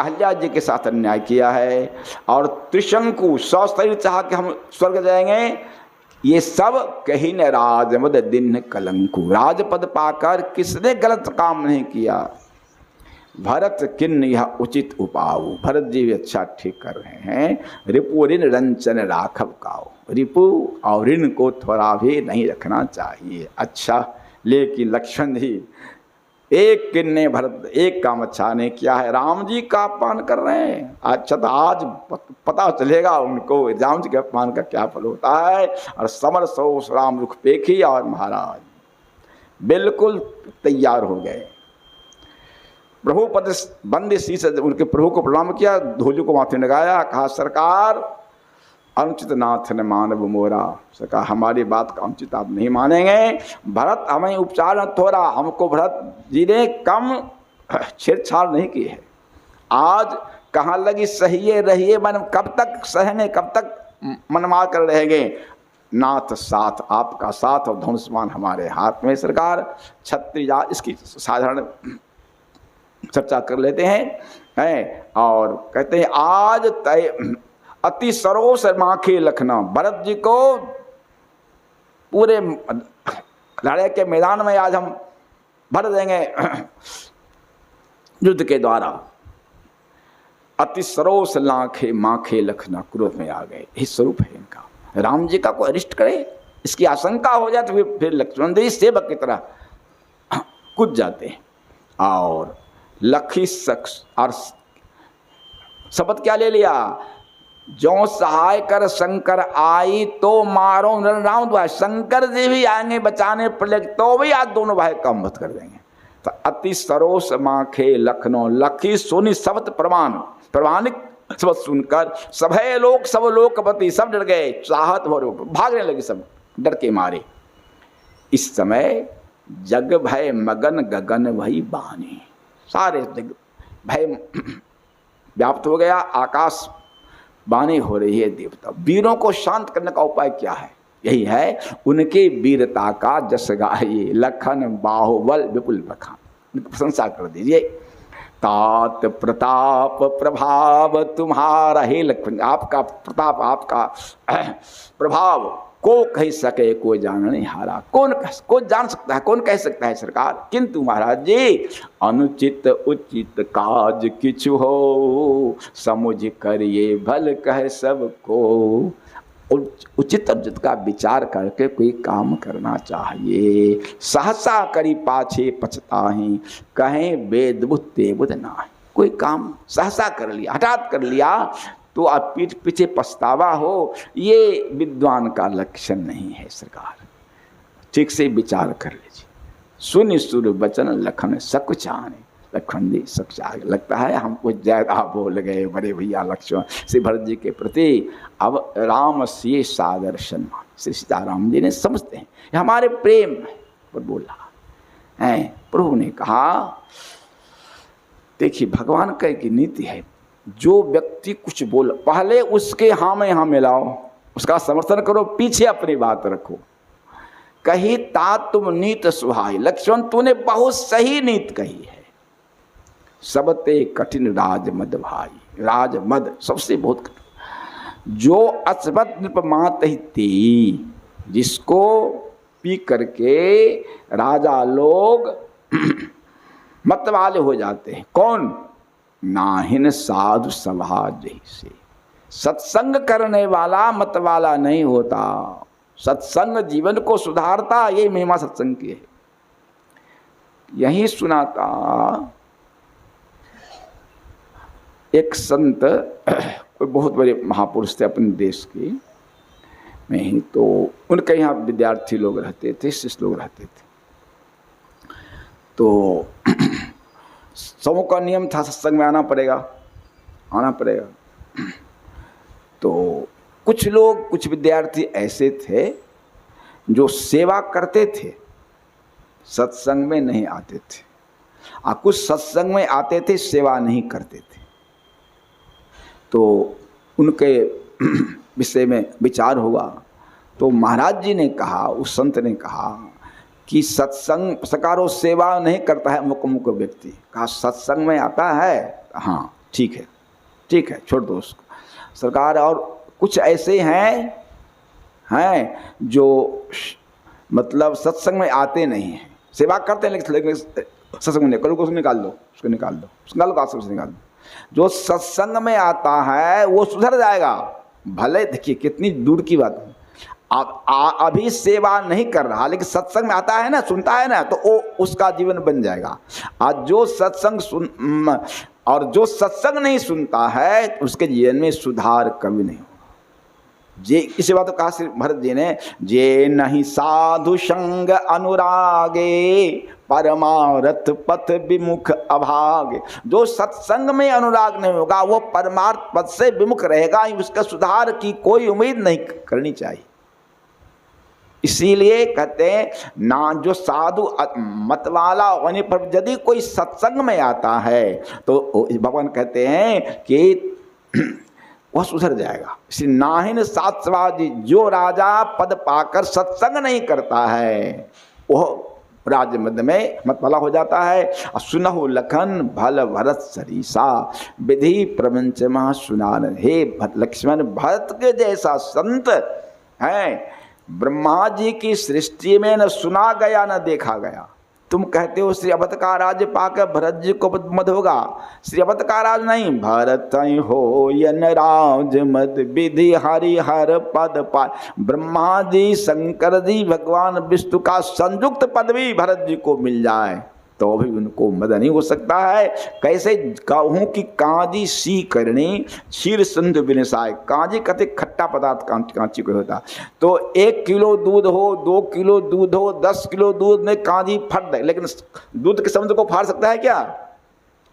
अहल्या जी के साथ अन्याय किया है, और त्रिशंकु 100 शरीर चाह के हम स्वर्ग जाएंगे, ये सब कहीं न राजमद दिन कलंकु। राजपद पाकर किसने गलत काम नहीं किया। भरत किन्न यह उचित उपाऊ, भरत जी भी अच्छा ठीक कर रहे हैं। रिपु ऋण रंचन राघव काओ, रिपु और ऋण को थोड़ा भी नहीं रखना चाहिए। अच्छा, लेकिन लक्ष्मण जी एक किन्ने भरत एक काम अच्छा नहीं किया है, राम जी का अपमान कर रहे हैं। अच्छा, तो आज पता चलेगा उनको राम जी के अपमान का क्या फल होता है। और समर सो राम रुख पेखी, और महाराज बिल्कुल तैयार हो गए। प्रभु पद बंदे सी से उनके प्रभु को प्रणाम किया, धूलि को माथे लगाया, कहा सरकार अनुचित नाथ ने मानव मोरा। सरकार हमारी बात का अनुचित आप नहीं मानेंगे। भरत हमें उपचार न थोड़ा, हमको भरत जी ने कम छेड़छाड़ नहीं की है। आज कहाँ लगी सहिए रहिए मन, कब तक सहने, कब तक मनमार कर रहेंगे। नाथ साथ, आपका साथ और धनुष्मान हमारे हाथ में। सरकार क्षत्रिय, इसकी साधारण चर्चा कर लेते हैं और कहते हैं आज तय अति सरोस माखे लखना। भरत जी को पूरे लड़ाई के मैदान में आज हम भर देंगे युद्ध के द्वारा। अति सरोस लाखे माखे लखना, क्रोध में आ गए। यही स्वरूप है इनका। राम जी का कोई अरिष्ट करे, इसकी आशंका हो जाए तो फिर लक्ष्मण जी सेवक की तरह कूद जाते हैं। और लखी शख्स और शपथ क्या ले लिया, जो सहाय कर शंकर आई तो मारो राम द्वार। शंकर जी भी आएंगे बचाने पड़े तो भी आज दोनों भाई का वध कर देंगे। तो अति सरोस माखे लखनऊ, लखी सोनी शब्द प्रमाणिक शब्द सुनकर सभे लोग सब लोकपति सब डर गए, चाहत हो भागने लगे सब डर के मारे। इस समय जग भय मगन गगन वही बानी, सारे जग भय व्याप्त हो गया, आकाश बानी हो रही है। देवता वीरों को शांत करने का उपाय क्या है, यही है उनके वीरता का जस गाइए, लखन बाहुबल विपुल बखान, उनकी प्रशंसा कर दीजिए। तात प्रताप प्रभाव तुम्हारा, हे लक्ष्मण आपका प्रताप आपका प्रभाव को कह सके कोई जान नहीं हारा। कौन जान सकता है, कौन कह सकता है सरकार। किंतु महाराज जी अनुचित उचित काज किछु हो, समझ करिए भल कह सबको। उचित अनुचित का विचार करके कोई काम करना चाहिए। सहसा करी पाछे पछताहि, कहें वेद बुद्धे बुध ना। कोई काम सहसा कर लिया, हठात कर लिया तो आप पीठ पीछे पछतावा हो, ये विद्वान का लक्षण नहीं है। सरकार ठीक से विचार कर लीजिए। सुनि सुर वचन लखन सकुचाने, लखन जी सकुचा लगता है हमको ज्यादा बोल गए बड़े भैया लक्ष्मण श्री भरत जी के प्रति। अब राम से सादर सम्मान श्री सीताराम जी ने समझते हैं ये हमारे प्रेम पर बोला है। प्रभु ने कहा देखिए भगवान का एक नीति है, जो व्यक्ति कुछ बोल पहले उसके हाँ में हाँ मिलाओ, उसका समर्थन करो, पीछे अपनी बात रखो। कही ता तुम नीत सुहाई, लक्ष्मण तूने बहुत सही नीत कही है। सबते कठिन राजमद भाई, राजमद सबसे बहुत कठिन। जो अचबत नृपमात ही ती, जिसको पी करके राजा लोग मत वाले हो जाते हैं। कौन, नाहिन साधु सभा जैसे। सत्संग करने वाला मत वाला नहीं होता, सत्संग जीवन को सुधारता, ये महिमा सत्संग की है। यही सुनाता एक संत, कोई बहुत बड़े महापुरुष थे अपने देश के में ही, तो उनके यहाँ विद्यार्थी लोग रहते थे, शिष्य लोग रहते थे। तो सबों का नियम था सत्संग में आना पड़ेगा। तो कुछ लोग, कुछ विद्यार्थी ऐसे थे जो सेवा करते थे, सत्संग में नहीं आते थे, और कुछ सत्संग में आते थे, सेवा नहीं करते थे। तो उनके विषय में विचार हुआ। तो महाराज जी ने कहा, उस संत ने कहा कि सत्संग सकारो सेवा नहीं करता है मुख मुख व्यक्ति। कहा सत्संग में आता है, हाँ ठीक है, ठीक है, छोड़ दो उसको सरकार। और कुछ ऐसे हैं जो मतलब सत्संग में आते नहीं हैं, सेवा करते हैं लेकिन सत्संग में कल को उसको निकाल दो, उसको निकाल दो, आश्रम से निकाल दो। जो सत्संग में आता है वो सुधर जाएगा। भले देखिए कितनी दूर की बात है, अभी सेवा नहीं कर रहा लेकिन सत्संग में आता है ना, सुनता है ना, तो वो उसका जीवन बन जाएगा। आज जो सत्संग सुन और जो सत्संग नहीं सुनता है उसके जीवन में सुधार कभी नहीं होगा। जे इसी बात को कहा श्री भरत जी ने, जे नहीं साधु संग अनुरागे परमार्थ पथ विमुख अभागे। जो सत्संग में अनुराग नहीं होगा वो परमार्थ पथ से विमुख रहेगा, उसका सुधार की कोई उम्मीद नहीं करनी चाहिए। इसीलिए कहते हैं ना, जो साधु मतवाला होने पर यदि कोई सत्संग में आता है तो भगवान कहते हैं कि वह सुधर जाएगा। इसलिए नाहिन सात्सवादी, जो राजा पद पाकर सत्संग नहीं करता है वह राज्य मध्य में मतवाला हो जाता है। सुनहु लखन भल भरत सरीसा विधि प्रपंच महा सुनान। हे लक्ष्मण, भरत के जैसा संत है ब्रह्मा जी की सृष्टि में न सुना गया न देखा गया। तुम कहते हो श्री अवध का राज्य पाकर भरत जी को मद होगा, श्री अवध का राज नहीं, भरत हो यन राज मद विधि हरि हर पद पाय। ब्रह्मा जी, शंकर जी, भगवान विष्णु का संयुक्त पद भी भरत जी को मिल जाए तो भी उनको मद नहीं हो सकता है। कैसे कहूँ कि कांजी सी करनी क्षीर सिंधु विनसाय। कांजी कहते खट्टा पदार्थ कांची को होता, तो 1 किलो दूध हो, 2 किलो दूध हो, 10 किलो दूध में कांजी फट दे, लेकिन दूध के समुद्र को फाड़ सकता है क्या?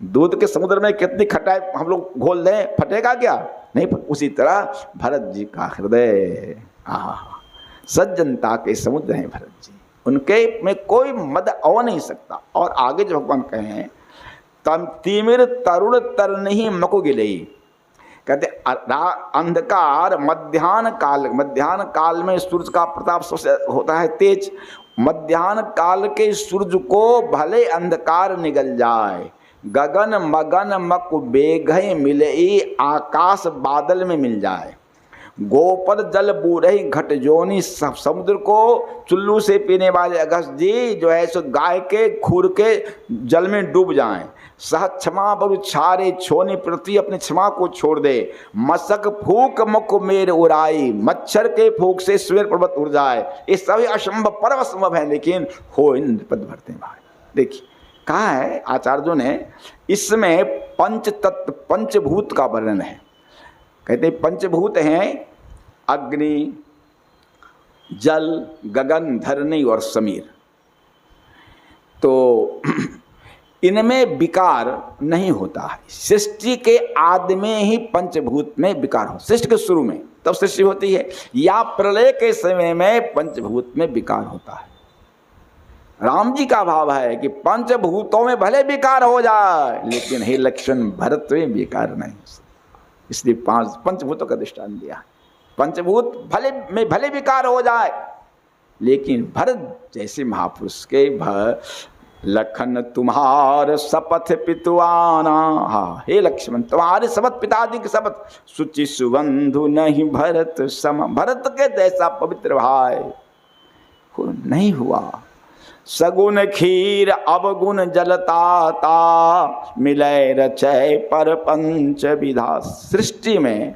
दूध के समुद्र में कितनी खटाई हम लोग घोल दें, फटेगा क्या? नहीं। उसी तरह भरत जी का हृदय सज्जनता के समुद्र हैं भरत जी, उनके में कोई मद हो नहीं सकता। और आगे जो भगवान कहें, तम तिमिर तरुण तरनी मको गिलई, कहते अंधकार मध्याह्न काल में सूर्य का प्रताप सबसे होता है तेज। मध्याह्न काल के सूर्य को भले अंधकार निगल जाए, गगन मगन मक बेघय मिले, आकाश बादल में मिल जाए, गोपद जल बूढ़े घट जोनी, समुद्र को चुल्लू से पीने वाले अगस्त जी जो है सो गाय के खूर के जल में डूब जाएं। सह क्षमा बरु छारे छोनी, पृथ्वी अपनी क्षमा को छोड़ दे। मशक फूक मुख मेर उड़ाई, मच्छर के फूक से स्वेर पर्वत उड़ जाए। ये सभी असंभव परम असंभव है, लेकिन हो इन पद भरते भाई। देखिए कहा है आचार्यों ने, इसमें पंच तत्व पंचभूत का वर्णन है। कहते हैं पंचभूत हैं अग्नि, जल, गगन, धरनी और समीर। तो इनमें विकार नहीं होता है। सृष्टि के आदि में ही पंचभूत में विकार हो, सृष्टि के शुरू में तब सृष्टि होती है, या प्रलय के समय में पंचभूत में विकार होता है। राम जी का भाव है कि पंचभूतों में भले विकार हो जाए लेकिन हे लक्ष्मण भरत में विकार नहीं हो सकता। इसलिए 5 पंचभूतों का दृष्टांत दिया। पंचभूत भले विकार हो जाए लेकिन भरत जैसे महापुरुष के लखन तुम्हार शपथ पितुआना। हाँ हे लक्ष्मण, तुम्हारे शपथ पिताजी की शपथ, सुचि सुबंधु नहीं भरत सम। भरत के जैसा पवित्र भाई नहीं हुआ। सगुन खीर अवगुण जलताता, मिलय रचय पर पंच विधा। सृष्टि में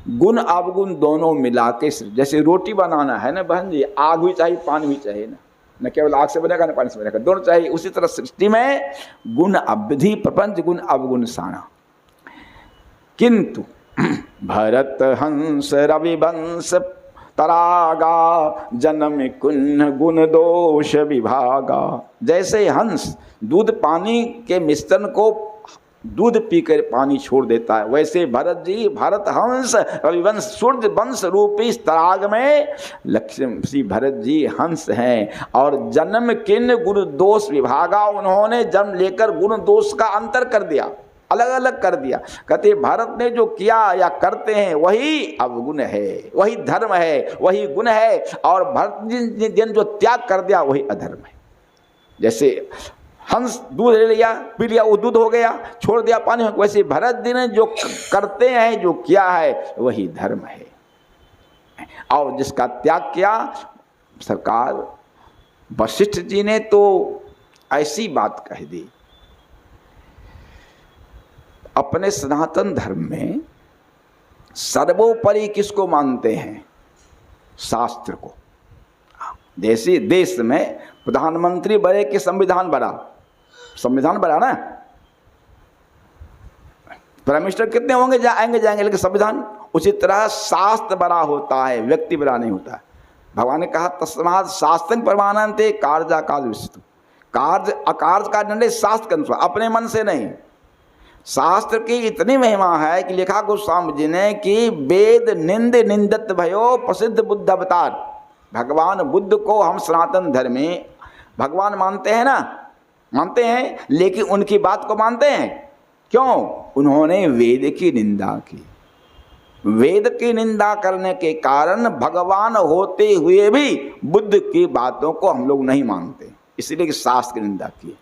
गुण अवगुण दोनों मिला के, जैसे रोटी बनाना है ना बहन जी, आग भी चाहिए पानी भी चाहिए ना, न केवल आग से बनेगा न पानी से बनेगा, दोनों चाहिए। उसी तरह सृष्टि में गुण अवधि प्रपंच गुण अवगुण साना। किंतु भरत हंस रविवंश तरागा, जन्म कुन्न गुण दोष विभागा। जैसे हंस दूध पानी के मिश्रण को दूध पीकर पानी छोड़ देता है, वैसे भरत जी, भरत हंस रविवंश सूर्य वंश रूपी इस तराग में लक्ष्मण श्री भरत जी हंस हैं। और जन्म किन्न गुण दोष विभागा, उन्होंने जन्म लेकर गुण दोष का अंतर कर दिया, अलग अलग कर दिया। कहते भारत ने जो किया या करते हैं वही अवगुण है, वही धर्म है, वही गुण है, और भरत जी ने जो त्याग कर दिया वही अधर्म है। जैसे हंस दूध ले लिया, पी लिया, वो दूध हो गया, छोड़ दिया पानी में। वैसे भरत जी ने जो करते हैं, जो किया है, वही धर्म है। और जिसका त्याग किया, सरकार वशिष्ठ जी ने तो ऐसी बात कह दी, अपने सनातन धर्म में सर्वोपरि किसको मानते हैं? शास्त्र को। देश में प्रधानमंत्री बड़े कि संविधान बड़ा? संविधान बड़ा ना। प्राइम मिनिस्टर कितने होंगे, आएंगे जाएंगे, लेकिन संविधान। उसी तरह शास्त्र बड़ा होता है, व्यक्ति बड़ा नहीं होता है। भगवान ने कहा तस्मात् शास्त्रं प्रमाणन्ते कार्याकार्य विस्तु। कार्य अकार्य का निर्णय शास्त्र के अनुसार, अपने मन से नहीं। शास्त्र की इतनी महिमा है कि लिखा गोस्वामी जी ने कि वेद निंद निंदत भयो प्रसिद्ध बुद्ध अवतार। भगवान बुद्ध को हम सनातन धर्म में भगवान मानते हैं ना, मानते हैं, लेकिन उनकी बात को मानते हैं क्यों? उन्होंने वेद की निंदा की। वेद की निंदा करने के कारण भगवान होते हुए भी बुद्ध की बातों को हम लोग नहीं मानते, इसलिए कि शास्त्र की निंदा की।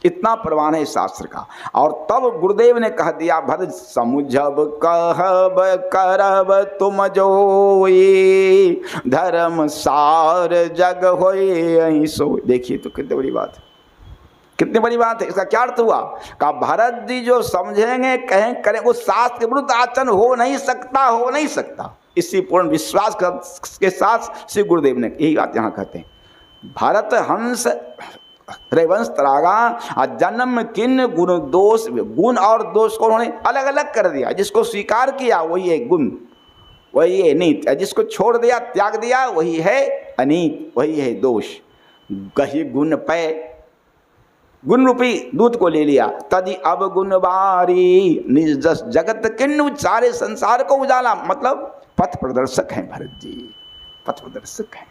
इतना प्रमाण है शास्त्र का। और तब गुरुदेव ने कह दिया, भरत समुझब कहब करब तुम जो ये धर्म सार जग होए अहि सो। देखिए तो कितनी बड़ी बात है, कितनी बड़ी बात है। इसका क्या अर्थ हुआ? का भरत जी जो समझेंगे, कहें, करें, वो शास्त्र के विरुद्ध आचरण हो नहीं सकता, हो नहीं सकता। इसी पूर्ण विश्वास के साथ श्री गुरुदेव ने यही बात यहाँ कहते हैं। भारत हंस रवंश तरागा जन्म किन गुण दोष, गुण और दोष को उन्होंने अलग अलग कर दिया। जिसको स्वीकार किया वही है गुण, वही है नीत। जिसको छोड़ दिया, त्याग दिया, वही है अनीत, वही है दोष। कही गुण पे गुण रूपी दूत को ले लिया, तदि अब गुण बारी निज जस जगत किन्नु, सारे संसार को उजाला। मतलब पथ प्रदर्शक हैं भरत जी, पथ प्रदर्शक हैं।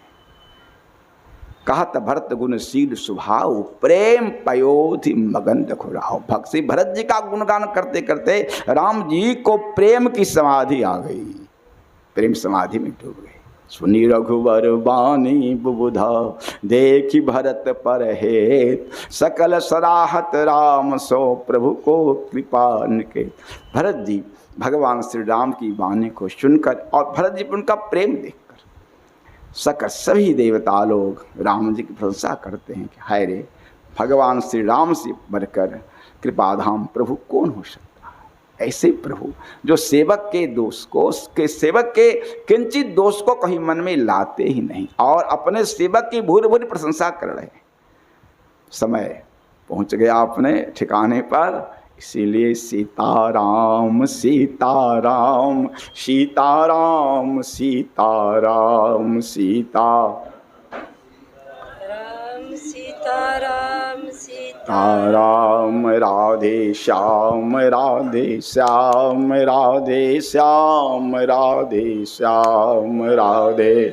कहा त भरत गुणशील स्वभाव प्रेम पयोधि मगन रघुराव। भक्त से भरत जी का गुणगान करते करते राम जी को प्रेम की समाधि आ गई, प्रेम समाधि में डूब गए। सुनी रघुवर बानी बुबुधा देखी भरत पर हेत, सकल सराहत राम सो प्रभु को कृपा के। भरत जी भगवान श्री राम की वाणी को सुनकर और भरत जी पर उनका प्रेम देखकर सकल सभी देवता लोग राम जी की प्रशंसा करते हैं कि हाय रे, भगवान श्री राम से बढ़कर कृपाधाम प्रभु कौन हो सकता है। ऐसे प्रभु जो सेवक के दोष को, के सेवक के किंचित दोष को कहीं मन में लाते ही नहीं और अपने सेवक की भूरी भूरी प्रशंसा कर रहे हैं। समय पहुंच गया अपने ठिकाने पर, इसीलिए सीताराम सीताराम सीताराम सीताराम सीता राम सीताराम राम राधे श्याम राधे श्याम राधे श्याम राधे श्याम राधे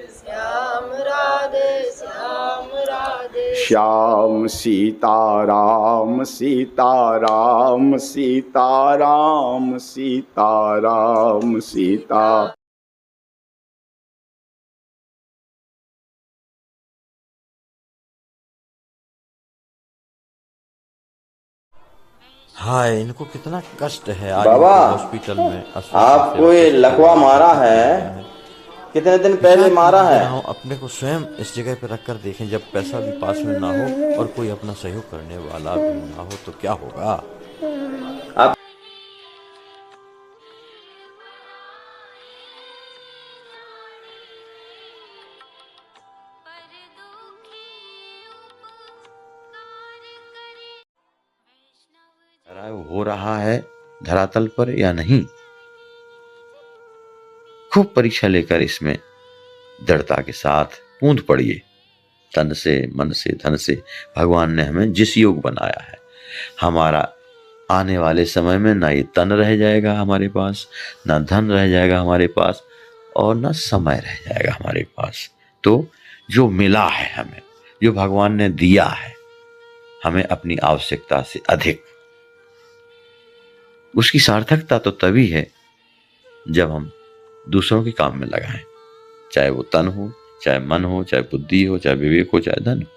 श्याम राधे श्याम राधे श्याम सीताराम सीताराम सीताराम सीताराम सीता। हाँ, इनको कितना कष्ट है आज बाबा, हॉस्पिटल में। आपको ये लकवा मारा है, कितने दिन पहले मारा है? अपने को स्वयं इस जगह पे रखकर देखें, जब पैसा भी पास में ना हो और कोई अपना सहयोग करने वाला भी ना हो तो क्या होगा। आप हो रहा है धरातल पर या नहीं, खूब परीक्षा लेकर इसमें दृढ़ता के साथ कूद पड़िए। तन से, मन से, धन से भगवान ने हमें जिस योग बनाया है, हमारा आने वाले समय में ना ये तन रह जाएगा हमारे पास, ना धन रह जाएगा हमारे पास, और ना समय रह जाएगा हमारे पास। तो जो मिला है हमें, जो भगवान ने दिया है हमें अपनी आवश्यकता से अधिक, उसकी सार्थकता तो तभी है जब हम दूसरों के काम में लगाएं, चाहे वो तन हो, चाहे मन हो, चाहे बुद्धि हो, चाहे विवेक हो, चाहे धन हो।